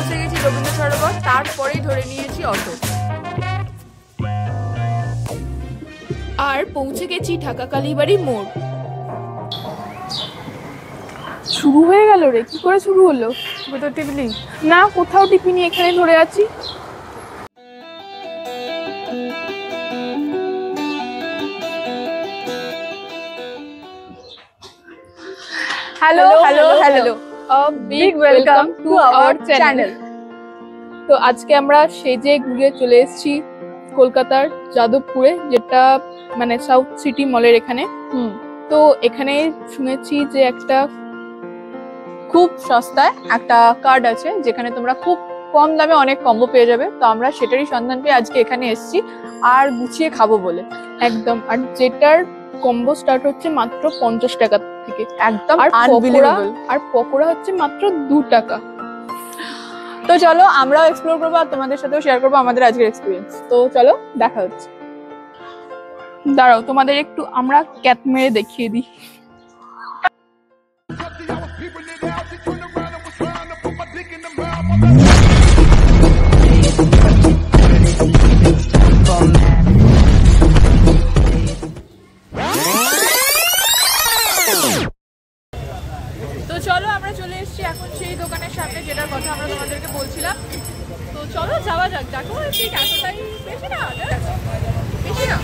পৌঁছে গেছি রবীন্দ্র সরোবর, তারপরেই ধরে নিয়েছি অটো আর পৌঁছে গেছি ঢাকা কালীবাড়ি মোড়। শুরু হয়ে গেল রে, কি করে শুরু হলো? কোথাও টিপলি না? কোথাও টিপিনি, এখানে ধরে আছি। Hello hello hello, big welcome to our channel. তো আজকে আমরা সেজে ঘুরে চলে এসেছি কলকাতার যাদবপুরে, যেটা মানে সাউথ সিটি মলের এখানে। তো এখানে শুনেছি যে একটা খুব সস্তায় একটা কার্ড আছে যেখানে তোমরা খুব কম দামে অনেক কম্বো পেয়ে যাবে। তো আমরা সেটারই সন্ধান পেয়ে আজকে এখানে এসেছি আর গুছিয়ে খাবো বলে। একদম, আর যেটার কম্বো স্টার্ট হচ্ছে মাত্র 50 টাকা থেকে, একদম আনবিলিভেবল। আর পকোড়া হচ্ছে মাত্র 2 টাকা। তো চলো আমরাও এক্সপ্লোর করবো আর তোমাদের সাথেও শেয়ার করবো আমাদের আজকের এক্সপিরিয়েন্স। তো চলো দেখা হচ্ছে। দাঁড়াও, তোমাদের একটু আমরা ক্যাট মেরে দেখিয়ে দিই। তো চলো আমরা চলে এসেছি এখন সেই দোকানের সামনে যেটার কথা আমরা তোমাদেরকে বলছিলাম। তো চলো যাওয়া যাক। দেখো ঠিক এতটাই বেশি না, বেশি না,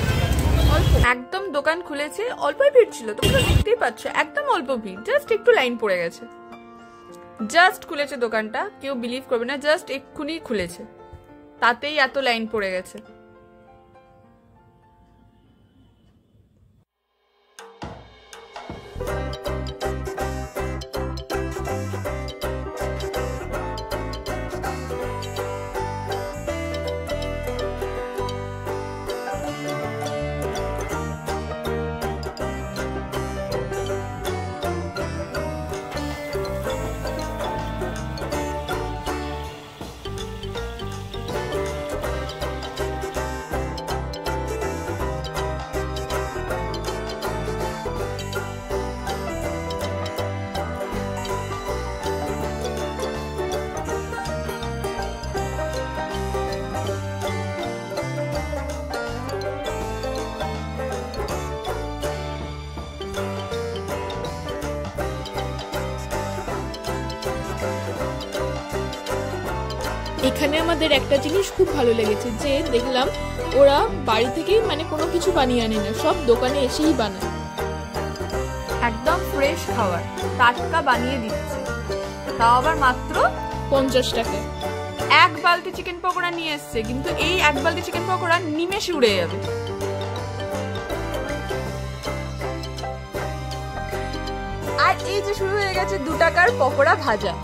অল্প। একদম দোকান খুলেছে, অল্পই ভিড় ছিল, তোমরা দেখতেই পাচ্ছ, একদম অল্প ভিড়, জাস্ট একটু লাইন পড়ে গেছে। জাস্ট খুলেছে দোকানটা, কেউ বিলিভ করবে না, জাস্ট এক্ষুনি খুলেছে, তাতেই এত লাইন পড়ে গেছে। এখানে আমাদের একটা জিনিস খুব ভালো লেগেছে, যে দেখলাম ওরা বাড়ি থেকেই মানে কোনো কিছু বানিয়ে আনে না, সব দোকানে এসেই বানায়। একদম ফ্রেশ খাবার, টাটকা বানিয়ে দিচ্ছে, তাও আবার মাত্র 50 টাকায়। এক বালতি চিকেন পকোড়া নিয়ে এসছে, কিন্তু এই এক বালতি চিকেন পকোড়া নিমেষে উড়ে যাবে। আর এই যে শুরু হয়ে গেছে 2 টাকার পকোড়া ভাজা।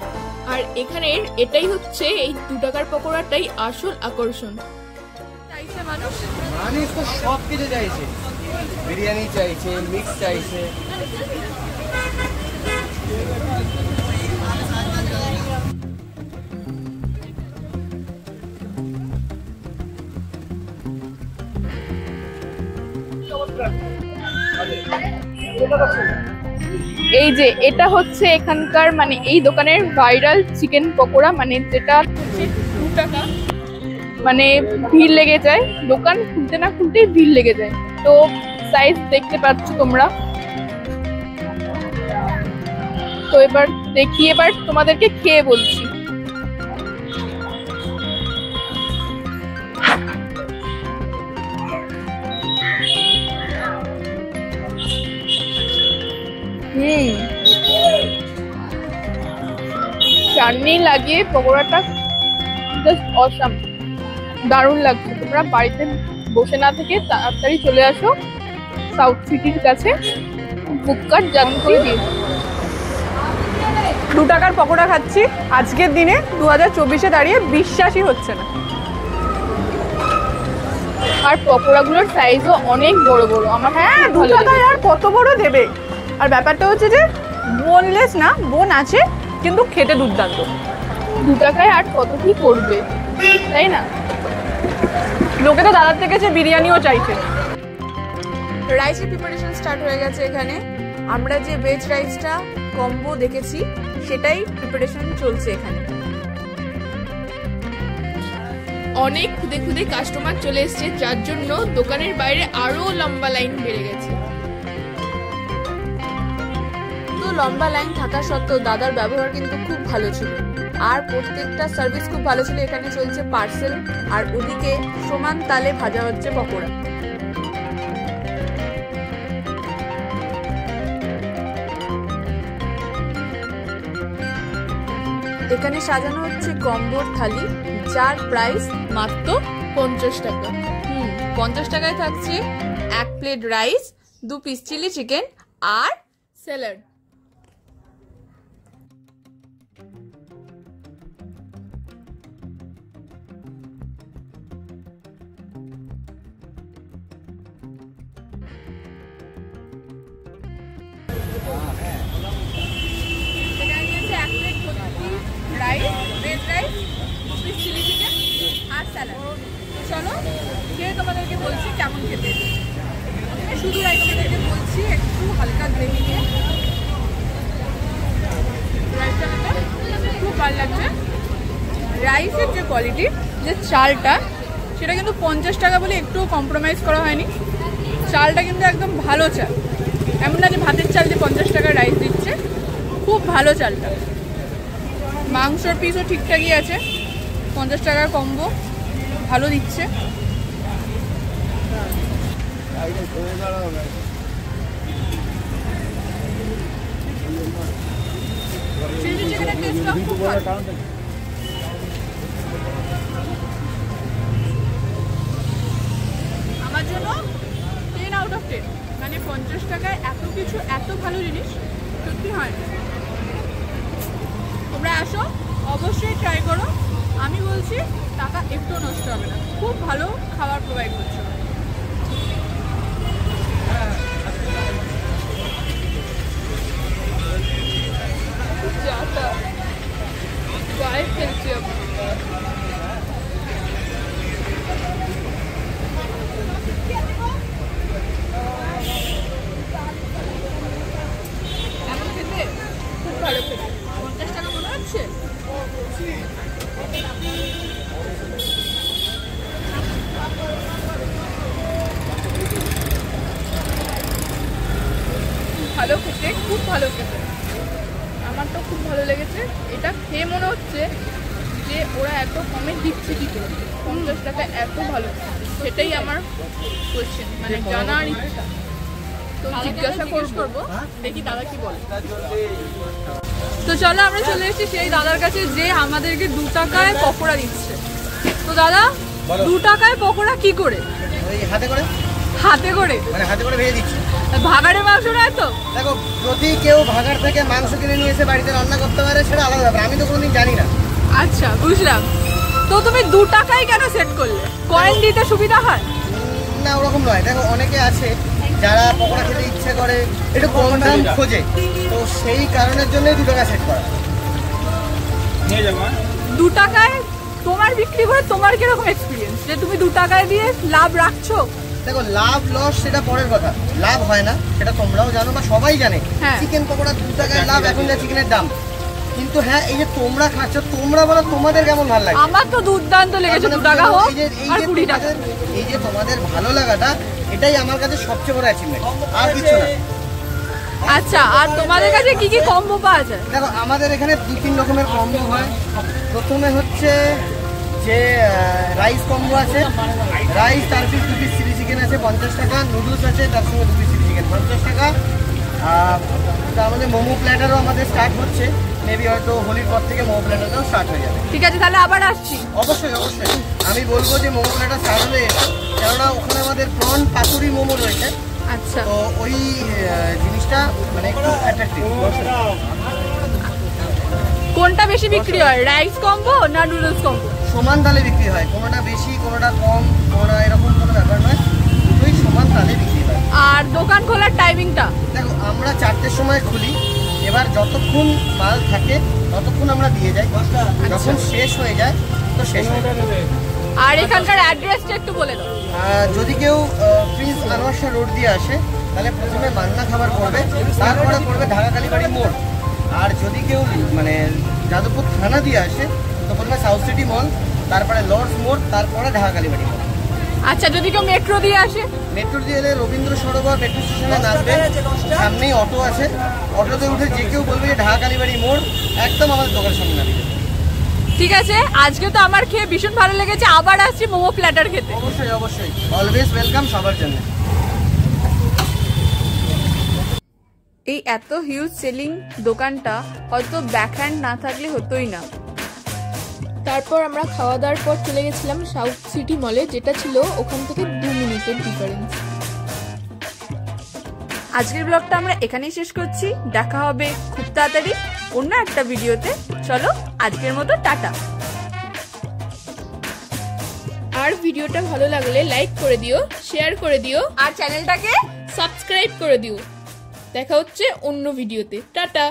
আর এখানের এটাই হচ্ছে, এই 2 টাকার পকোড়াটাই আসল আকর্ষণ। চাইছে মানুষ তো সব কিছু চাইছে, বিরিয়ানি চাইছে, মিক্স চাইছে। এই যে এটা হচ্ছে এখানকার মানে এই দোকানের ভাইরাল চিকেন পকোড়া, মানে যেটা হচ্ছে 2 টাকা, মানে ভিড় লেগে যায়, দোকান খুলতে না খুলতেই ভিড় লেগে যায়। তো সাইজ দেখতে পাচ্ছ তোমরা। তো এবার দেখি, এবার তোমাদেরকে খেয়ে বলছি। চাটনি লাগিয়ে পকোড়াটা জাস্ট অসাম, দারুণ লাগছে। তোমরা বাড়িতে বসে না থেকে তাড়াতাড়ি চলে আসো সাউথ সিটির কাছে, বুককাট জাম করে দিয়ে। 2 টাকার পকোড়া খাচ্ছি আজকের দিনে 2024-এ দাঁড়িয়ে, বিশ্বাসই হচ্ছে না। আর পকোড়াগুলোর সাইজও অনেক বড় বড়। আমার হ্যাঁ 2 টাকায় আর কত বড় দেবে। আর ব্যাপারটা হচ্ছে যে বোনলেস না, বোন আছে কিন্তু খেতে দুর্দান্ত। 2 টাকায় আর কত কি করবে, তাই না? লোকে তো দাদার থেকে যে বিরিয়ানিও চাইছে। রাইসের প্রিপারেশন স্টার্ট হয়ে গেছে এখানে। আমরা যে ভেজ রাইসটা কম্বো দেখেছি সেটাই প্রিপারেশন চলছে এখানে। অনেক খুদে খুদে কাস্টমার চলে এসেছে, যার জন্য দোকানের বাইরে আরো লম্বা লাইন বেড়ে গেছে। তো লম্বা লাইন থাকা সত্ত্বেও দাদার ব্যবহার কিন্তু খুব ভালো ছিল, আর প্রত্যেকটা সার্ভিস খুব ভালো ছিল। এখানে চলছে পার্সেল, আর ওদিকে সমান তালে ভাজা হচ্ছে পকোড়া। এখানে সাজানো হচ্ছে কম্বোর থালি, যার প্রাইস মাত্র 50 টাকা। 50 টাকায় থাকছে 1 plate rice, 2 piece chilli chicken আর স্যালাড। চলো খেয়ে তোমাদেরকে বলছি কেমন খেতে। শুধু তোমাদেরকে বলছি একটু হালকা গ্রেভি দিয়ে রাইসটা খুব ভালো লাগছে। রাইসের যে কোয়ালিটি, যে চালটা, সেটা কিন্তু 50 টাকা বলে একটু কম্প্রোমাইজ করা হয়নি। চালটা কিন্তু একদম ভালো চাল, এমন না যে ভাতের চাল যে 50 টাকার রাইস দিচ্ছে। খুব ভালো চালটা। মাংসর পিসও ঠিকঠাকই আছে, 50 টাকার কম্বো ভালো দিচ্ছে। চিলি চিকেনের টেস্টটা খুব ভালো। আমার জন্য 10 আউট অফ 10। মানে 50 টাকায় এত কিছু, এত ভালো জিনিস সত্যি হয় না। তোমরা আসো, অবশ্যই ট্রাই করো। আমি বলছি টাকা একটু নষ্ট হবে না, খুব ভালো খাবার প্রোভাইড করছো। কেমন খেতে? খুব ভালো খেতে। 50 টাকা মনে হচ্ছে? ভালো খেতে, খুব ভালো খেতে। আমার তো খুব ভালো লেগেছে। এটা খেয়ে মনে হচ্ছে যে ওরা এত কমে দিচ্ছে কি করে, 50 টাকা এত ভালো। সেটাই আমার কোয়েশ্চেন, মানে জানার ইচ্ছা। তো জিজ্ঞাসা করবো, দেখি দাদা কি বলে। তো চলো আমরা চলে এসেছি সেই দাদার কাছে যে আমাদেরকে 2 টাকায় পকোড়া দিচ্ছে। তো দাদা, 2 টাকায় পকোড়া কি করে? হাতে করে। হাতে করে? মানে হাতে করে ভেজে দিচ্ছি। ভাগাড়ে মাংস নয় তো? দেখো, যদি কেউ ভাগাড় থেকে মাংস কিনে নিয়ে এসে বাড়িতে রান্না করতে পারে সেটা আলাদা ব্যাপার, আমি তো কোনোদিন জানি না। আচ্ছা, বুঝলাম। তো তুমি 2 টাকায় কেন সেট করলে? কয়েন দিতে সুবিধা হয় না? ওরকম নয়। দেখো, অনেকে আছে যারা পকোড়া খেতে ইচ্ছে করে, একটু কম দাম খোঁজে, তো সেই কারণের জন্যই 2 টাকা সেট করা। 2 টাকায় তোমার বিক্রি করে তোমার কিরকম এক্সপিরিয়েন্স, যে তুমি 2 টাকায় দিয়ে লাভ রাখছো? দেখো, লাভ লস সেটা পরের কথা। লাভ হয় না সেটা তোমরাও জানো বা সবাই জানে। চিকেন পকোড়া 2 টাকায় লাভ, এখন যা চিকেনের দাম। কিন্তু হ্যাঁ, এই যে তোমরা খাচ্ছ, তোমরা বলো তোমাদের কেমন ভালো লাগে? আমার তো দুর্দান্ত লেগেছে। 2 টাকা হোক আর 20 টাকা, এই যে তোমাদের ভালো লাগাটা, এটাই আমার কাছে সবচেয়ে বড় অ্যাচিভমেন্ট, আর কিছু না। আচ্ছা, আর তোমাদের কাছে কি কি কম্বো পাওয়া যায়? দেখো, আমাদের এখানে 2-3 রকমের কম্বো হয়। প্রথমে হচ্ছে যে রাইস কম্বো আছে। রাইস, তার পিস 2 পিস চিলি চিকেন আছে 50 টাকা। নুডলস আছে, তার সঙ্গে 2 পিস চিলি চিকেন 50 টাকা। তার মধ্যে মোমো প্ল্যাটারও আমাদের স্টার্ট হচ্ছে। মেবি হয়তো হোলির পর থেকে মোমো প্ল্যাটারটাও স্টার্ট হয়ে যাবে। ঠিক আছে, তাহলে আবার আসছি। অবশ্যই অবশ্যই আমি বলবো যে মোমো প্ল্যাটার স্টার্ট হলে এসো, কেননা ওখানে আমাদের প্রন পাতুরি মোমো রয়েছে। আচ্ছা, তো ওই জিনিসটা মানে একটু অ্যাট্রাক্টিভ। কোনটা বেশি বিক্রি হয়, রাইস কম্বো না নুডলস কম্বো? সমান তালে বিক্রি হয়, কোনোটা বেশি কোনোটা কম, কোনোটা এরকম কোনো ব্যাপার নয়, দুটোই সমান তালে বিক্রি হয়। আর দোকান খোলার টাইমিংটা? দেখো, আমরা 4টের সময় খুলি। এবার যতক্ষণ মাল থাকে ততক্ষণ আমরা দিয়ে যাই, যখন শেষ হয়ে যায় তো শেষ হয়ে যায়। আর এখানকার অ্যাড্রেসটা একটু বলে দাও। যদি কেউ প্রিন্স আনোয়ার শাহ রোড দিয়ে আসে, তাহলে প্রথমে মান্না খাবার পড়বে, তারপরে পড়বে ঢাকা কালীবাড়ি মোড়। আর যদি কেউ মানে যাদবপুর থানা দিয়ে আসে, তো প্রথমে সাউথ সিটি মল, তারপরে লর্ডস মোড়, তারপরে ঢাকা কালীবাড়ি মোড়। আচ্ছা, যদি কেউ মেট্রো দিয়ে আসে? মেট্রো দিয়ে এলে রবীন্দ্র সরোবর মেট্রো স্টেশনে নামবে, সামনেই অটো আছে, অটোতে উঠে যে কেউ বলবে যে ঢাকা কালীবাড়ি মোড়, একদম আমাদের দোকানের সামনে নামবে। ঠিক আছে, আজকে তো আমার খেয়ে ভীষণ ভালো লেগেছে, আবার আসছি মোমো প্ল্যাটার খেতে। অবশ্যই অবশ্যই, অলওয়েজ ওয়েলকাম সবার জন্য। এই এত হিউজ সেলিং দোকানটা হয়তো ব্যাকহ্যান্ড না থাকলে হতোই না। তারপর আমরা খাওয়া দাওয়ার পর চলে গেছিলাম সাউথ সিটি মলে, যেটা ছিল ওখান থেকে 2 মিনিটের ডিফারেন্স। আজকের ব্লগটা আমরা এখানেই শেষ করছি, দেখা হবে খুব তাড়াতাড়ি অন্য একটা ভিডিওতে। চলো আজকের মতো টাটা। আর ভিডিওটা ভালো লাগলে লাইক করে দিও, শেয়ার করে দিও, আর চ্যানেলটাকে সাবস্ক্রাইব করে দিও। দেখা হচ্ছে অন্য ভিডিওতে। টাটা।